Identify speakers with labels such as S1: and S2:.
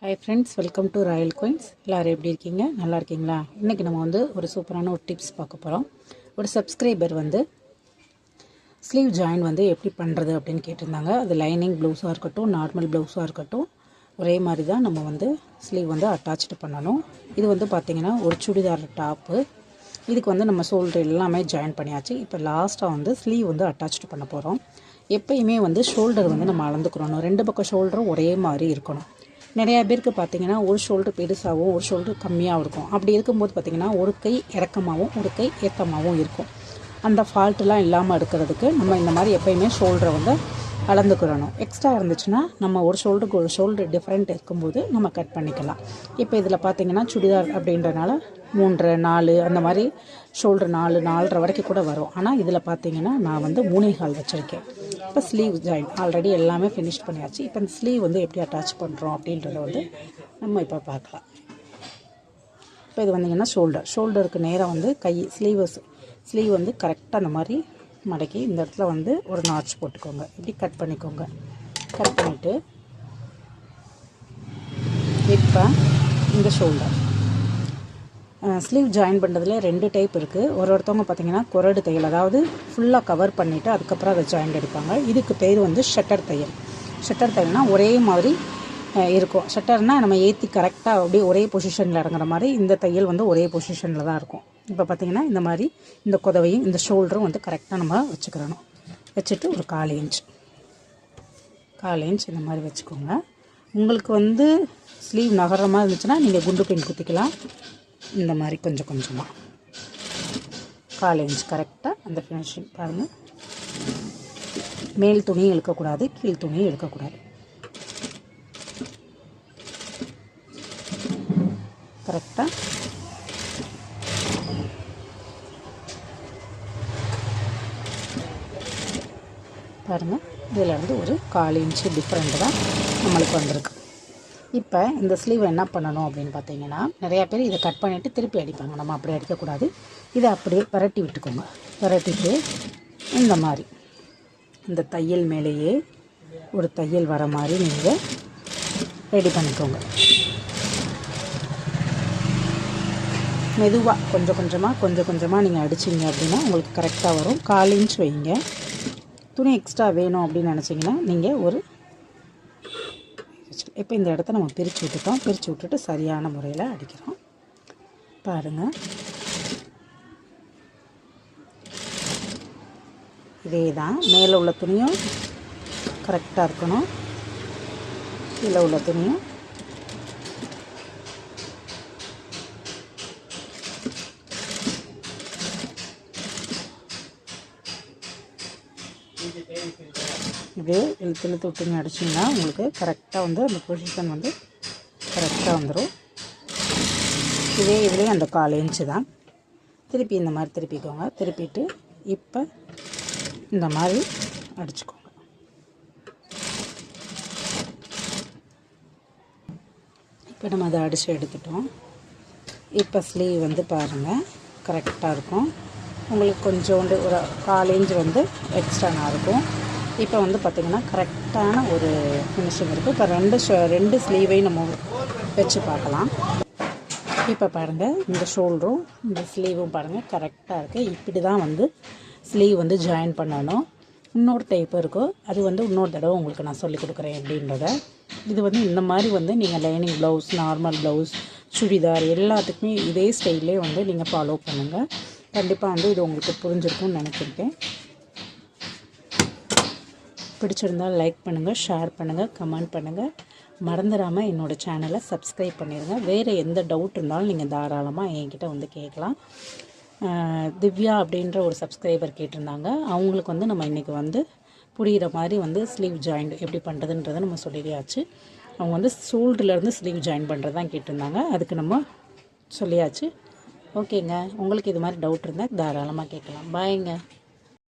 S1: Hi friends, welcome to Royal coins. எல்லோரும் எப்படி இருக்கீங்க? நல்லா இருக்கீங்களா? இன்றைக்கி நம்ம வந்து ஒரு சூப்பரான ஒரு டிப்ஸ் பார்க்க போகிறோம். ஒரு சப்ஸ்கிரைபர் வந்து ஸ்லீவ் ஜாயின் வந்து எப்படி பண்ணுறது அப்படின்னு கேட்டிருந்தாங்க. அது லைனிங் ப்ளவுஸாக இருக்கட்டும், நார்மல் ப்ளவுஸாக இருக்கட்டும், ஒரே மாதிரி தான் நம்ம வந்து ஸ்லீவ் வந்து அட்டாச்டு பண்ணணும். இது வந்து பார்த்திங்கன்னா ஒரு சுடிதார் டாப்பு. இதுக்கு வந்து நம்ம ஷோல்டர் எல்லாமே ஜாயின் பண்ணியாச்சு. இப்போ லாஸ்ட்டாக வந்து ஸ்லீவ் வந்து அட்டாச்டு பண்ண போகிறோம். எப்பயுமே வந்து ஷோல்டர் வந்து நம்ம அளந்துக்கிறணும். ரெண்டு பக்கம் ஷோல்டரும் ஒரே மாதிரி இருக்கணும். நிறையா பேருக்கு பார்த்திங்கன்னா ஒரு ஷோல்டர் பெருசாகவும் ஒரு ஷோல்டர் கம்மியாகவும் இருக்கும். அப்படி இருக்கும்போது பார்த்திங்கன்னா ஒரு கை இறக்கமாகவும் ஒரு கை ஏற்றமாகவும் இருக்கும். அந்த ஃபால்ட்டெலாம் இல்லாமல் இருக்கிறதுக்கு நம்ம இந்த மாதிரி எப்போயுமே ஷோல்டரை வந்து அளந்துக்கிறணும். எக்ஸ்ட்ரா இருந்துச்சுன்னா நம்ம ஒரு ஷோல்டருக்கு ஒரு ஷோல்டர் டிஃப்ரெண்ட் இருக்கும்போது நம்ம கட் பண்ணிக்கலாம். இப்போ இதில் பார்த்திங்கன்னா சுடிதார் அப்படின்றனால 3, 4 அந்த மாதிரி ஷோல்டர் 4, 4.5 வரைக்கும் கூட வரும். ஆனால் இதில் பார்த்திங்கன்னா நான் வந்து 3.25 வச்சுருக்கேன். இப்போ ஸ்லீவ் ஜாயின் ஆல்ரெடி எல்லாமே ஃபினிஷ் பண்ணியாச்சு. இப்போ இந்த ஸ்லீவ் வந்து எப்படி அட்டாச் பண்ணுறோம் அப்படின்றத வந்து நம்ம இப்போ பார்க்கலாம். இப்போ இது வந்திங்கன்னா ஷோல்டருக்கு நேராக வந்து கை ஸ்லீவ் வந்து கரெக்டாக அந்த மாதிரி மடக்கி இந்த இடத்துல வந்து ஒரு நாட்ச் போட்டுக்கோங்க. இப்படி கட் பண்ணிக்கோங்க. கட் பண்ணிவிட்டு இப்போ இந்த ஷோல்டர் ஸ்லீவ் ஜாயின் பண்ணுறதுல 2 டைப் இருக்குது. ஒருத்தவங்க பார்த்திங்கன்னா குரடு தையல், அதாவது ஃபுல்லாக கவர் பண்ணிவிட்டு அதுக்கப்புறம் அதை ஜாயிண்ட் அடிப்பாங்க. இதுக்கு பேர் வந்து ஷட்டர் தையல். ஷட்டர் தையல்னால் ஒரே மாதிரி இருக்கும். ஷட்டர்னால் நம்ம ஏற்றி கரெக்டாக அப்படியே ஒரே பொசிஷனில் இறங்குற மாதிரி. இந்த தையல் வந்து ஒரே பொசிஷனில் தான் இருக்கும். இப்போ பார்த்திங்கன்னா இந்த மாதிரி இந்த குதவையும் இந்த ஷோல்டரும் வந்து கரெக்டாக நம்ம வச்சுக்கிறணும். வச்சுட்டு ஒரு 1/4 இன்ச் இந்த மாதிரி வச்சுக்கோங்க. உங்களுக்கு வந்து ஸ்லீவ் நகர்ற மாதிரி இருந்துச்சுன்னா நீங்கள் குண்டு பெயின் குத்திக்கலாம். இந்த மாதிரி கொஞ்சம் கொஞ்சமாக 1/4 இன்ச் கரெக்டாக அந்த ஃபினிஷிங் பாருங்கள். மேல் துணியும் இழுக்கக்கூடாது, கீழ் துணியும் இழுக்கக்கூடாது. கரெக்டாக பாருங்கள். இதிலேருந்து ஒரு 1/4 இன்ச்சு டிஃப்ரெண்ட் தான் நம்மளுக்கு வந்திருக்கு. இப்போ இந்த ஸ்லீவ் என்ன பண்ணணும் அப்படின்னு பார்த்தீங்கன்னா, நிறையா பேர் இதை கட் பண்ணிவிட்டு திருப்பி அடிப்பாங்க. நம்ம அப்படி அடிக்கக்கூடாது. இதை அப்படியே பரட்டி விட்டுக்கோங்க. பரட்டிட்டு இந்த மாதிரி இந்த தையல் மேலேயே ஒரு தையல் வர மாதிரி நீங்கள் ரெடி பண்ணிக்கோங்க. மெதுவாக கொஞ்சம் கொஞ்சமாக நீங்கள் அடிச்சிங்க அப்படின்னா உங்களுக்கு கரெக்டாக வரும். 1/4 இன்ச் வைங்க. துணி எக்ஸ்ட்ரா வேணும் அப்படின்னு நினச்சிங்கன்னா நீங்கள் ஒரு இப்போ இந்த இடத்த நம்ம பிரித்து விட்டுட்டு சரியான முறையில் அடிக்கிறோம். பாருங்கள், இதே தான். மேலே உள்ள துணியும் கரெக்டாக இருக்கணும், கீழே உள்ள துணியும் இப்படியே இழுத்து விட்டுங்க. அடிச்சிங்கன்னா உங்களுக்கு கரெக்டாக வந்து அந்த பொசிஷன் வந்து கரெக்டாக வந்துடும். இதுலேயும் அந்த 1/4 இன்ச்சு தான். திருப்பி இந்த மாதிரி திருப்பிக்கோங்க. திருப்பிட்டு இப்போ இந்த மாதிரி அடிச்சுக்கோங்க. இப்போ நம்ம அதை அடித்து எடுத்துட்டோம். இப்போ ஸ்லீவ் வந்து பாருங்கள் கரெக்டாக இருக்கும். உங்களுக்கு கொஞ்சோண்டு ஒரு 1/4 இன்ச் வந்து எக்ஸ்ட்ரானாக இருக்கும். இப்போ வந்து பார்த்திங்கன்னா கரெக்டான ஒரு ஃபினிஷிங் இருக்குது. இப்போ ரெண்டு ஸ்லீவையும் நம்ம வச்சு பார்க்கலாம். இப்போ பாருங்கள், இந்த ஷோல்டரும் இந்த ஸ்லீவும் பாருங்கள் கரெக்டாக இருக்குது. இப்படி தான் வந்து ஸ்லீவ் வந்து ஜாயின் பண்ணணும். இன்னொரு டைப் இருக்கும், அது வந்து இன்னொரு தடவை உங்களுக்கு நான் சொல்லிக் கொடுக்குறேன் அப்படின்றத. இது வந்து இந்த மாதிரி வந்து நீங்கள் lining blouse, normal blouse, churidar எல்லாத்துக்குமே இதே ஸ்டைல்லே வந்து நீங்கள் ஃபாலோ பண்ணுங்கள். கண்டிப்பாக வந்து இது உங்களுக்கு புரிஞ்சிருக்கும்னு நினைக்கிறேன். பிடிச்சிருந்தால் லைக் பண்ணுங்கள், ஷேர் பண்ணுங்கள், கமெண்ட் பண்ணுங்கள். மறந்துடாமல் என்னோடய சேனலை சப்ஸ்கிரைப் பண்ணிடுங்க. வேறு எந்த டவுட் இருந்தாலும் நீங்கள் தாராளமாக என்கிட்ட வந்து கேட்கலாம். திவ்யா அப்படின்ற ஒரு சப்ஸ்கிரைபர் கேட்டிருந்தாங்க. அவங்களுக்கு வந்து நம்ம இன்றைக்கி வந்து புரிகிற மாதிரி வந்து ஸ்லீவ் ஜாயின் எப்படி பண்ணுறதுன்றதை நம்ம சொல்லியாச்சு. அவங்க வந்து ஷோல்டர்லேருந்து ஸ்லீவ் ஜாயின் பண்ணுறது தான் கேட்டிருந்தாங்க. அதுக்கு நம்ம சொல்லியாச்சு. ஓகேங்க, உங்களுக்கு இது மாதிரி டவுட் இருந்தால் தாராளமாக கேட்கலாம். பாய்ங்க.